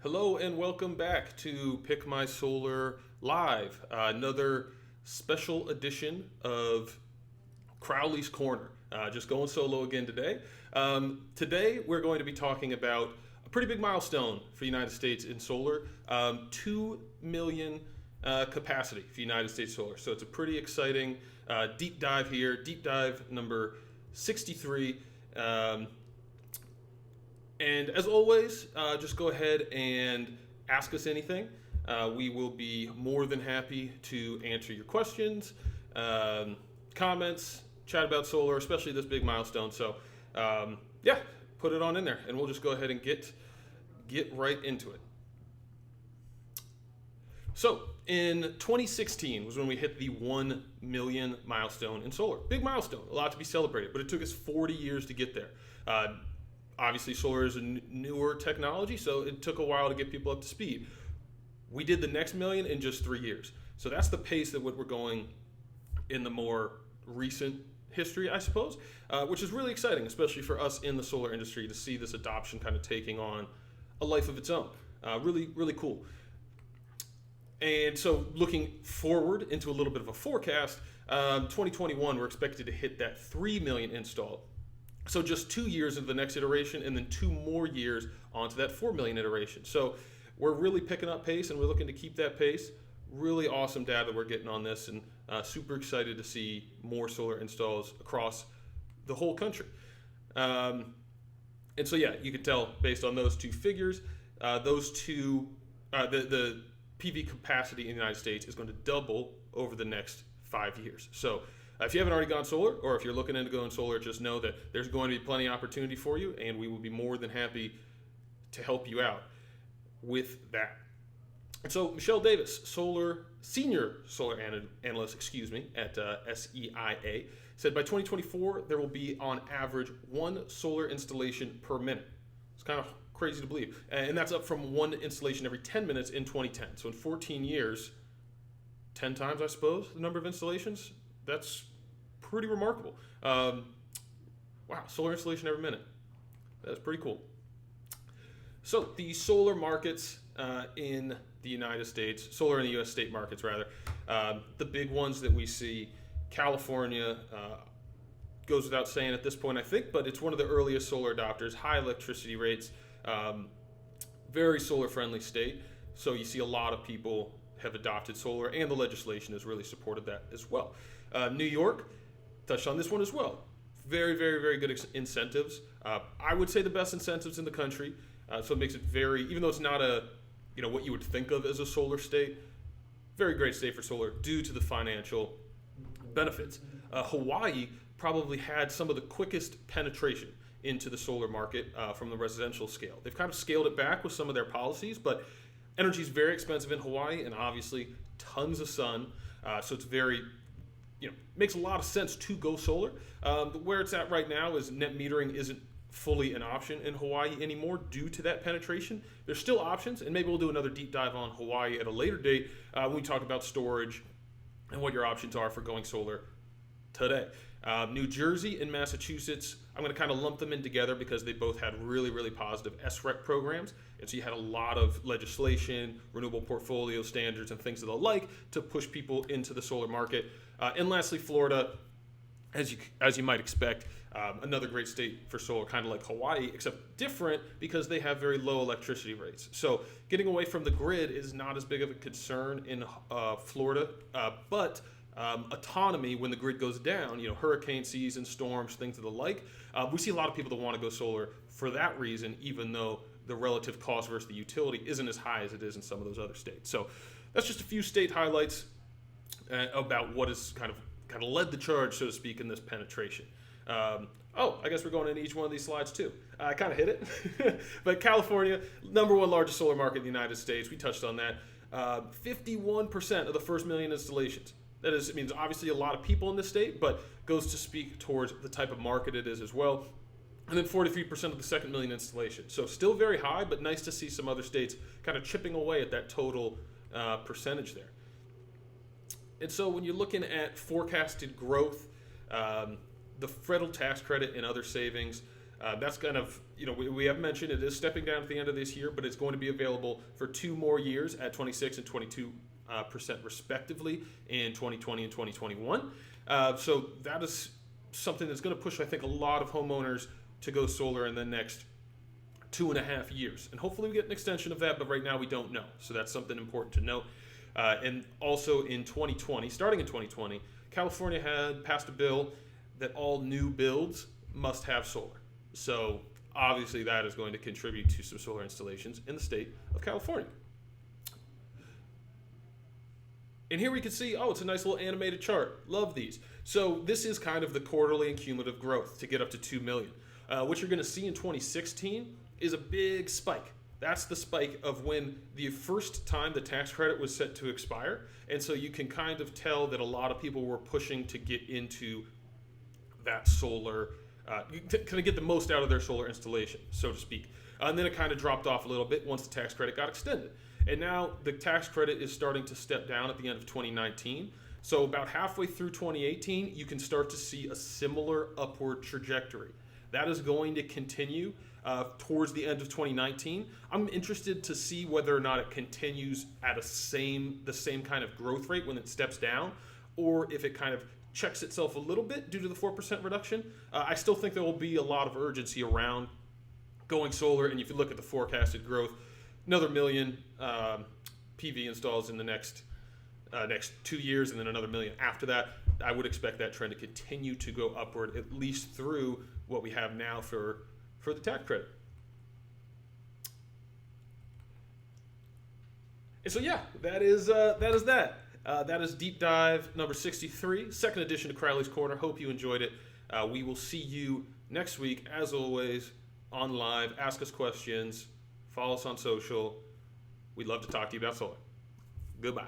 Hello and welcome back to Pick My Solar Live, another special edition of Crowley's Corner. Just going solo again today. Today we're going to be talking about a pretty big milestone for the United States in solar, 2 million capacity for United States solar. So it's a pretty exciting deep dive here, deep dive number 63. And as always, just go ahead and ask us anything. We will be more than happy to answer your questions, comments, chat about solar, especially this big milestone. So, yeah, put it on in there, and we'll just go ahead and get right into it. So, in 2016 was when we hit the 1 million milestone in solar. Big milestone, a lot to be celebrated, but it took us 40 years to get there. Obviously, solar is a newer technology, so it took a while to get people up to speed. We did the next million in just 3 years. So that's the pace that we're going in the more recent history, I suppose, which is really exciting, especially for us in the solar industry to see this adoption kind of taking on a life of its own. Really, really cool. And so looking forward into a little bit of a forecast, 2021, we're expected to hit that 3 million installed. So just 2 years into the next iteration, and then 2 more years onto that 4 million iteration. So we're really picking up pace, and we're looking to keep that pace. Really awesome data we're getting on this, and super excited to see more solar installs across the whole country. And so yeah, you can tell based on those two figures, the PV capacity in the United States is going to double over the next 5 years. So if you haven't already gone solar, or if you're looking into going solar, just know that there's going to be plenty of opportunity for you, and we will be more than happy to help you out with that. And so Michelle Davis, senior solar analyst, at SEIA, said by 2024 there will be on average 1 solar installation per minute. It's kind of crazy to believe, and that's up from 1 installation every 10 minutes in 2010. So in 14 years, 10 times, I suppose, the number of installations. That's pretty remarkable. Wow, solar installation every minute. That's pretty cool. So the solar markets in the United States, solar in the U.S. state markets rather, the big ones that we see, California goes without saying at this point, I think, but it's one of the earliest solar adopters, high electricity rates, very solar friendly state. So you see a lot of people have adopted solar, and the legislation has really supported that as well. New York, touched on this one as well. Very, very, very good incentives. I would say the best incentives in the country. So it makes it very, even though it's not what you would think of as a solar state, very great state for solar due to the financial benefits. Hawaii probably had some of the quickest penetration into the solar market from the residential scale. They've kind of scaled it back with some of their policies, but energy is very expensive in Hawaii, and obviously tons of sun. So it's very, makes a lot of sense to go solar. Where it's at right now is net metering isn't fully an option in Hawaii anymore due to that penetration. There's still options, and maybe we'll do another deep dive on Hawaii at a later date when we talk about storage and what your options are for going solar today. New Jersey and Massachusetts, I'm going to kind of lump them in together because they both had really, really positive SREC programs. And so you had a lot of legislation, renewable portfolio standards, and things of the like to push people into the solar market. And lastly, Florida, as you might expect, another great state for solar, kind of like Hawaii, except different because they have very low electricity rates. So getting away from the grid is not as big of a concern in Florida, but autonomy when the grid goes down, hurricane season, storms, things of the like. We see a lot of people that want to go solar for that reason, even though the relative cost versus the utility isn't as high as it is in some of those other states. So that's just a few state highlights about what has kind of led the charge, so to speak, in this penetration. I guess we're going into each one of these slides too. I kind of hit it. But California, number 1 largest solar market in the United States. We touched on that. 51% of the first million installations. That is, it means obviously a lot of people in this state, but goes to speak towards the type of market it is as well. And then 43% of the second million installations. So still very high, but nice to see some other states kind of chipping away at that total percentage there. And so when you're looking at forecasted growth, the federal tax credit and other savings, That's kind of, we have mentioned it is stepping down at the end of this year, but it's going to be available for 2 more years at 26 and 22% respectively in 2020 and 2021. So that is something that's going to push, I think, a lot of homeowners to go solar in the next 2.5 years. And hopefully we get an extension of that, but right now we don't know. So that's something important to note. And also in 2020, starting in 2020, California had passed a bill that all new builds must have solar. So obviously that is going to contribute to some solar installations in the state of California. And here we can see, it's a nice little animated chart. Love these. So this is kind of the quarterly and cumulative growth to get up to 2 million. What you're going to see in 2016 is a big spike. That's the spike of when the first time the tax credit was set to expire. And so you can kind of tell that a lot of people were pushing to get into that solar, to kind of get the most out of their solar installation, so to speak. And then it kind of dropped off a little bit once the tax credit got extended. And now the tax credit is starting to step down at the end of 2019. So about halfway through 2018, you can start to see a similar upward trajectory. That is going to continue towards the end of 2019. I'm interested to see whether or not it continues at the same kind of growth rate when it steps down, or if it kind of checks itself a little bit due to the 4% reduction. I still think there will be a lot of urgency around going solar, and if you look at the forecasted growth, another million PV installs in the next 2 years, and then another million after that. I would expect that trend to continue to go upward, at least through what we have now for the tax credit. And so that is that. That is Deep Dive number 63, second edition of Crowley's Corner. Hope you enjoyed it. We will see you next week, as always, on live. Ask us questions. Follow us on social. We'd love to talk to you about solar. Goodbye.